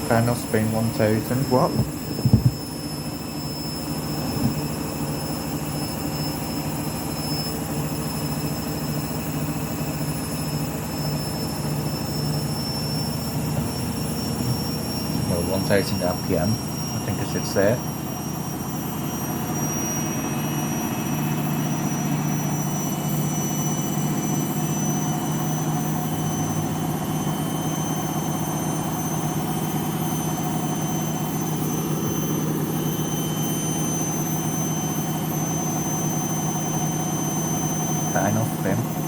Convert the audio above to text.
Final spin 1000. What? Well, 1000 RPM. I think it sits there. Final spin.